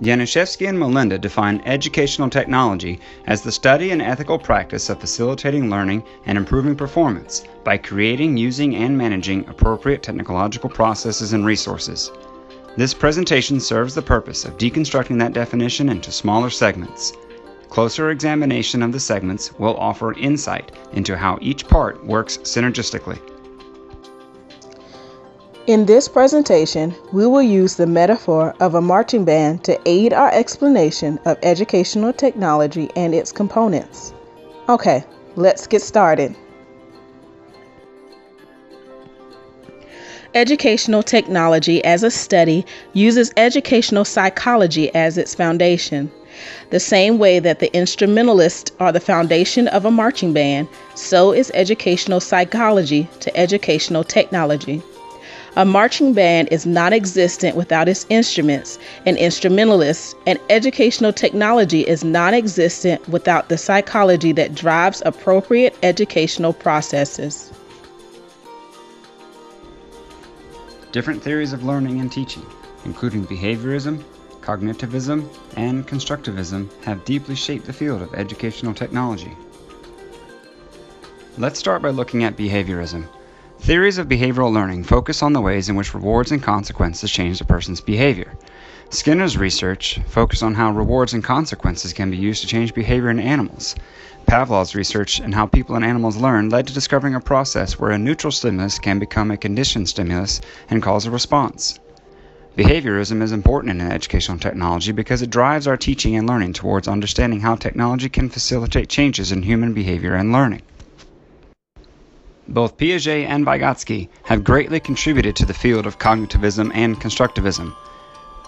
Januszewski and Melinda define educational technology as the study and ethical practice of facilitating learning and improving performance by creating, using, and managing appropriate technological processes and resources. This presentation serves the purpose of deconstructing that definition into smaller segments. Closer examination of the segments will offer insight into how each part works synergistically. In this presentation, we will use the metaphor of a marching band to aid our explanation of educational technology and its components. Okay, let's get started. Educational technology as a study uses educational psychology as its foundation. The same way that the instrumentalists are the foundation of a marching band, so is educational psychology to educational technology. A marching band is non-existent without its instruments and instrumentalists, and educational technology is non-existent without the psychology that drives appropriate educational processes. Different theories of learning and teaching, including behaviorism, cognitivism, and constructivism, have deeply shaped the field of educational technology. Let's start by looking at behaviorism. Theories of behavioral learning focus on the ways in which rewards and consequences change a person's behavior. Skinner's research focused on how rewards and consequences can be used to change behavior in animals. Pavlov's research on how people and animals learn led to discovering a process where a neutral stimulus can become a conditioned stimulus and cause a response. Behaviorism is important in educational technology because it drives our teaching and learning towards understanding how technology can facilitate changes in human behavior and learning. Both Piaget and Vygotsky have greatly contributed to the field of cognitivism and constructivism.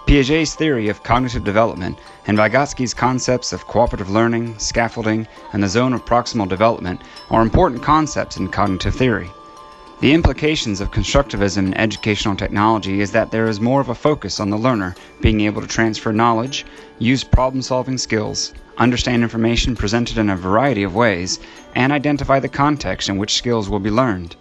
Piaget's theory of cognitive development and Vygotsky's concepts of cooperative learning, scaffolding, and the zone of proximal development are important concepts in cognitive theory. The implications of constructivism in educational technology is that there is more of a focus on the learner being able to transfer knowledge, use problem-solving skills, understand information presented in a variety of ways, and identify the context in which skills will be learned.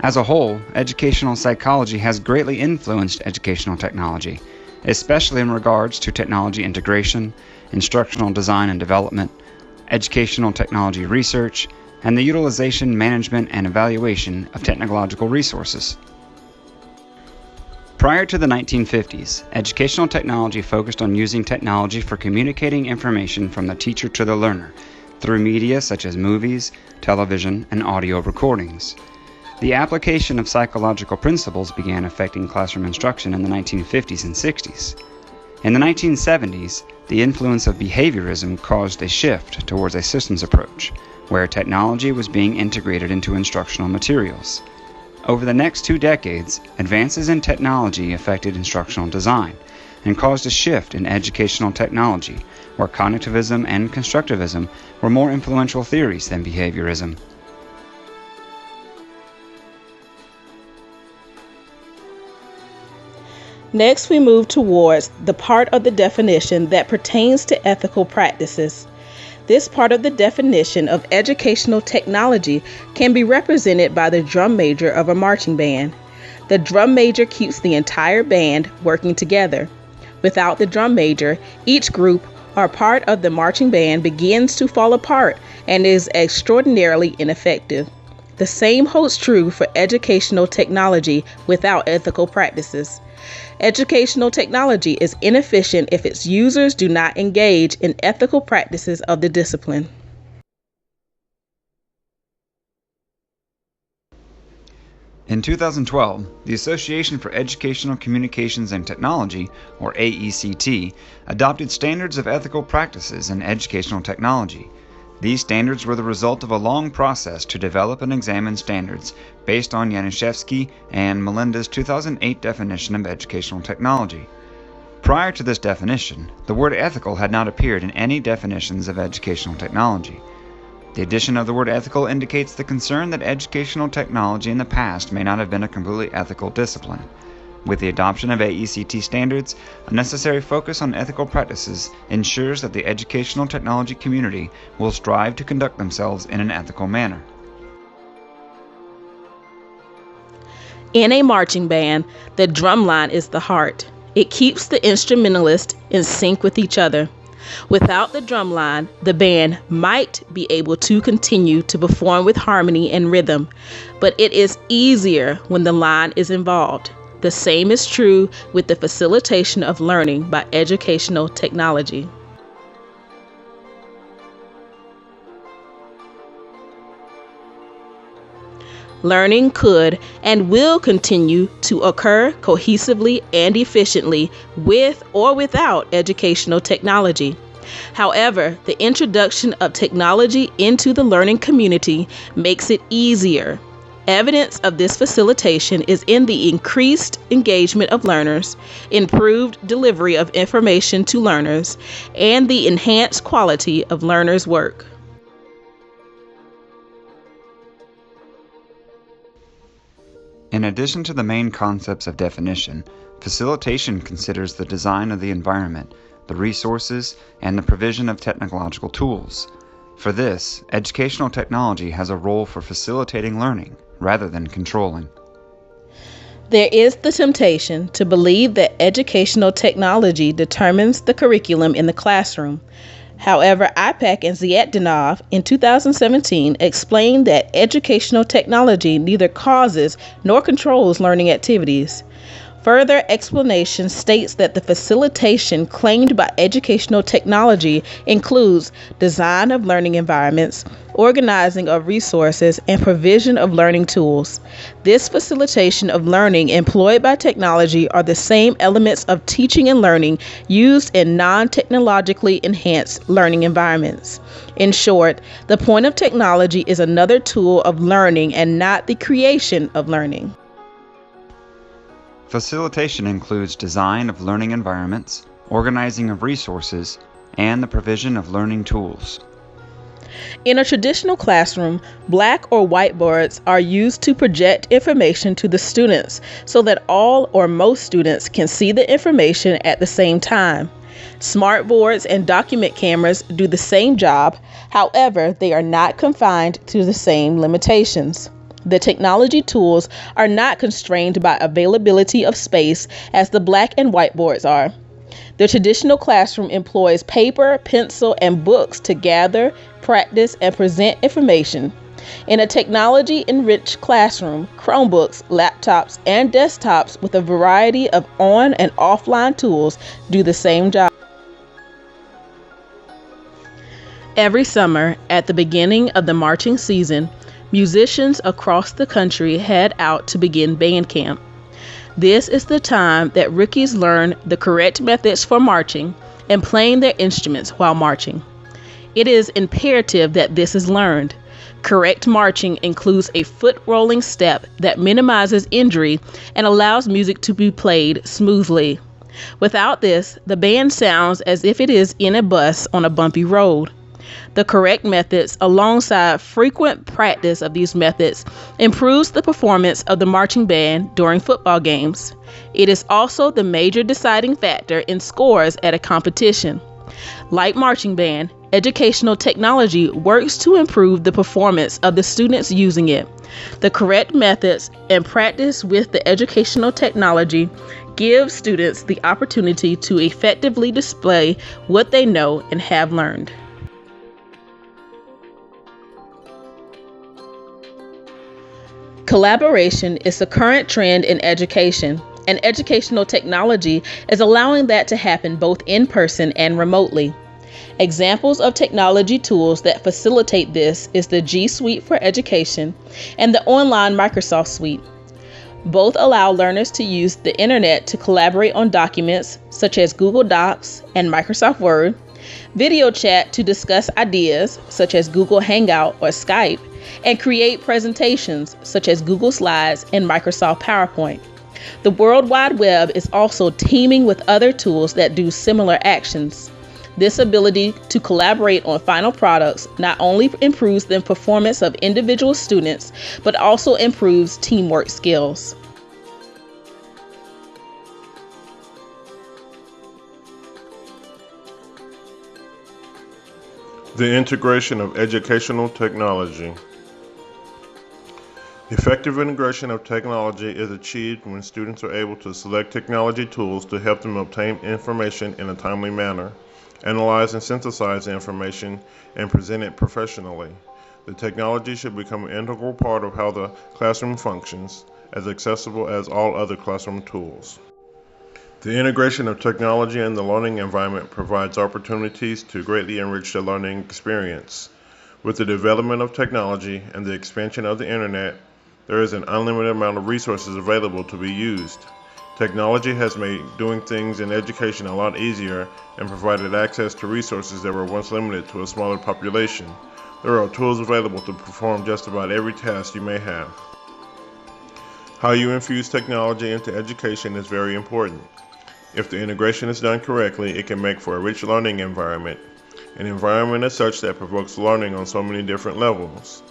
As a whole, educational psychology has greatly influenced educational technology, especially in regards to technology integration, instructional design and development, educational technology research, and the utilization, management, and evaluation of technological resources. Prior to the 1950s, educational technology focused on using technology for communicating information from the teacher to the learner through media such as movies, television, and audio recordings. The application of psychological principles began affecting classroom instruction in the 1950s and 60s. In the 1970s, the influence of behaviorism caused a shift towards a systems approach, where technology was being integrated into instructional materials. Over the next 2 decades, advances in technology affected instructional design and caused a shift in educational technology, where cognitivism and constructivism were more influential theories than behaviorism. Next, we move towards the part of the definition that pertains to ethical practices. This part of the definition of educational technology can be represented by the drum major of a marching band. The drum major keeps the entire band working together. Without the drum major, each group or part of the marching band begins to fall apart and is extraordinarily ineffective. The same holds true for educational technology without ethical practices. Educational technology is inefficient if its users do not engage in ethical practices of the discipline. In 2012, the Association for Educational Communications and Technology, or AECT, adopted standards of ethical practices in educational technology. These standards were the result of a long process to develop and examine standards based on Januszewski and Melinda's 2008 definition of educational technology. Prior to this definition, the word ethical had not appeared in any definitions of educational technology. The addition of the word ethical indicates the concern that educational technology in the past may not have been a completely ethical discipline. With the adoption of AECT standards, a necessary focus on ethical practices ensures that the educational technology community will strive to conduct themselves in an ethical manner. In a marching band, the drum line is the heart. It keeps the instrumentalists in sync with each other. Without the drumline, the band might be able to continue to perform with harmony and rhythm, but it is easier when the line is involved. The same is true with the facilitation of learning by educational technology. Learning could and will continue to occur cohesively and efficiently with or without educational technology. However, the introduction of technology into the learning community makes it easier. Evidence of this facilitation is in the increased engagement of learners, improved delivery of information to learners, and the enhanced quality of learners' work. In addition to the main concepts of definition, facilitation considers the design of the environment, the resources, and the provision of technological tools. For this, educational technology has a role for facilitating learning rather than controlling. There is the temptation to believe that educational technology determines the curriculum in the classroom. However, IPAK and Zaytdinov in 2017 explained that educational technology neither causes nor controls learning activities. Further explanation states that the facilitation claimed by educational technology includes design of learning environments, organizing of resources, and provision of learning tools. This facilitation of learning employed by technology are the same elements of teaching and learning used in non-technologically enhanced learning environments. In short, the point of technology is another tool of learning and not the creation of learning. Facilitation includes design of learning environments, organizing of resources, and the provision of learning tools. In a traditional classroom, black or white boards are used to project information to the students so that all or most students can see the information at the same time. Smart boards and document cameras do the same job, however, they are not confined to the same limitations. The technology tools are not constrained by availability of space as the black and white boards are. The traditional classroom employs paper, pencil, and books to gather, practice, and present information. In a technology-enriched classroom, Chromebooks, laptops, and desktops with a variety of on- and offline tools do the same job. Every summer, at the beginning of the marching season, musicians across the country head out to begin band camp. This is the time that rookies learn the correct methods for marching and playing their instruments while marching. It is imperative that this is learned. Correct marching includes a foot rolling step that minimizes injury and allows music to be played smoothly. Without this, the band sounds as if it is in a bus on a bumpy road. The correct methods, alongside frequent practice of these methods, improves the performance of the marching band during football games. It is also the major deciding factor in scores at a competition. Like marching band, educational technology works to improve the performance of the students using it. The correct methods and practice with the educational technology give students the opportunity to effectively display what they know and have learned. Collaboration is the current trend in education, and educational technology is allowing that to happen both in person and remotely. Examples of technology tools that facilitate this is the G Suite for Education and the online Microsoft Suite. Both allow learners to use the internet to collaborate on documents such as Google Docs and Microsoft Word, video chat to discuss ideas such as Google Hangout or Skype, and create presentations such as Google Slides and Microsoft PowerPoint. The World Wide Web is also teeming with other tools that do similar actions. This ability to collaborate on final products not only improves the performance of individual students, but also improves teamwork skills. The integration of educational technology. Effective integration of technology is achieved when students are able to select technology tools to help them obtain information in a timely manner, analyze and synthesize the information, and present it professionally. The technology should become an integral part of how the classroom functions, as accessible as all other classroom tools. The integration of technology in the learning environment provides opportunities to greatly enrich the learning experience. With the development of technology and the expansion of the internet, there is an unlimited amount of resources available to be used. Technology has made doing things in education a lot easier and provided access to resources that were once limited to a smaller population. There are tools available to perform just about every task you may have. How you infuse technology into education is very important. If the integration is done correctly, it can make for a rich learning environment. An environment is such that provokes learning on so many different levels.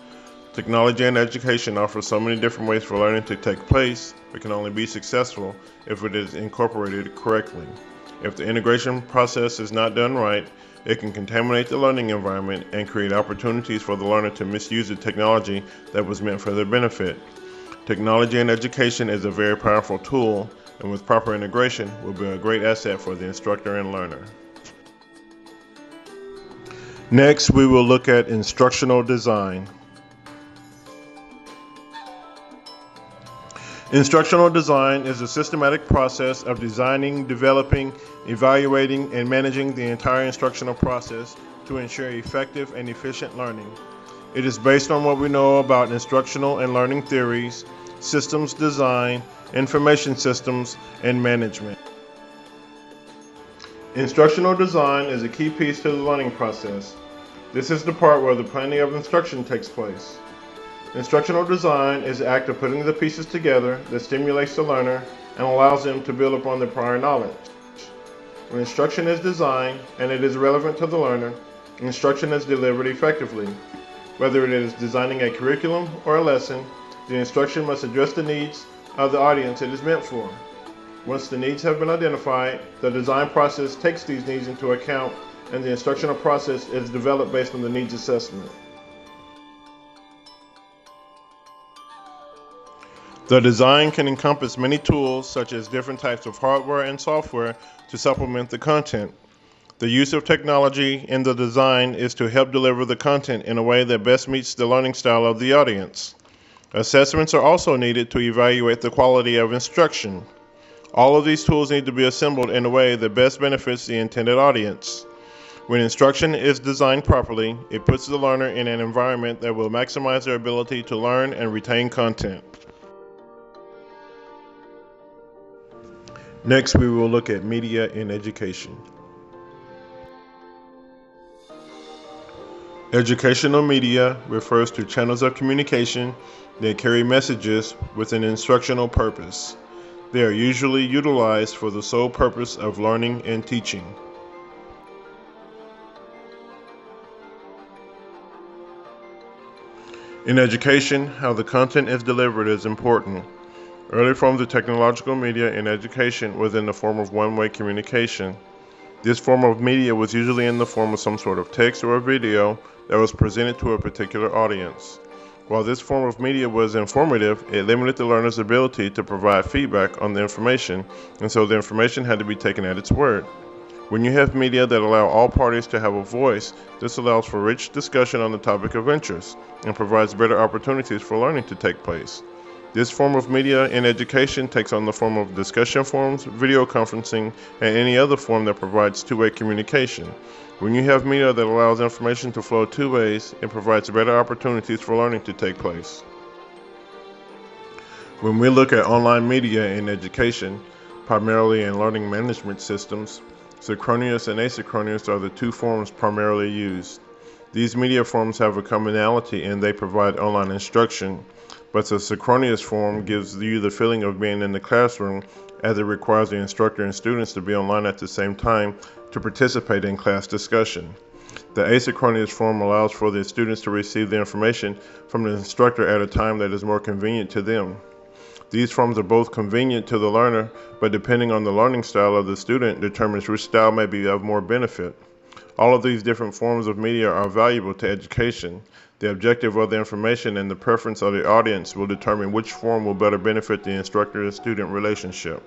Technology and education offer so many different ways for learning to take place, but can only be successful if it is incorporated correctly. If the integration process is not done right, it can contaminate the learning environment and create opportunities for the learner to misuse the technology that was meant for their benefit. Technology in education is a very powerful tool, and with proper integration will be a great asset for the instructor and learner. Next, we will look at instructional design. Instructional design is a systematic process of designing, developing, evaluating, and managing the entire instructional process to ensure effective and efficient learning. It is based on what we know about instructional and learning theories, systems design, information systems, and management. Instructional design is a key piece to the learning process. This is the part where the planning of instruction takes place. Instructional design is the act of putting the pieces together that stimulates the learner and allows them to build upon their prior knowledge. When instruction is designed and it is relevant to the learner, instruction is delivered effectively. Whether it is designing a curriculum or a lesson, the instruction must address the needs of the audience it is meant for. Once the needs have been identified, the design process takes these needs into account and the instructional process is developed based on the needs assessment. The design can encompass many tools such as different types of hardware and software to supplement the content. The use of technology in the design is to help deliver the content in a way that best meets the learning style of the audience. Assessments are also needed to evaluate the quality of instruction. All of these tools need to be assembled in a way that best benefits the intended audience. When instruction is designed properly, it puts the learner in an environment that will maximize their ability to learn and retain content. Next, we will look at media in education. Educational media refers to channels of communication that carry messages with an instructional purpose. They are usually utilized for the sole purpose of learning and teaching. In education, how the content is delivered is important. Early forms of technological media in education was in the form of one-way communication. This form of media was usually in the form of some sort of text or a video that was presented to a particular audience. While this form of media was informative, it limited the learner's ability to provide feedback on the information, and so the information had to be taken at its word. When you have media that allow all parties to have a voice, this allows for rich discussion on the topic of interest and provides better opportunities for learning to take place. This form of media in education takes on the form of discussion forums, video conferencing, and any other form that provides two-way communication. When you have media that allows information to flow two ways, it provides better opportunities for learning to take place. When we look at online media in education, primarily in learning management systems, synchronous and asynchronous are the two forms primarily used. These media forms have a commonality in they provide online instruction, but the synchronous form gives you the feeling of being in the classroom as it requires the instructor and students to be online at the same time to participate in class discussion. The asynchronous form allows for the students to receive the information from the instructor at a time that is more convenient to them. These forms are both convenient to the learner, but depending on the learning style of the student determines which style may be of more benefit. All of these different forms of media are valuable to education. The objective of the information and the preference of the audience will determine which form will better benefit the instructor and student relationship.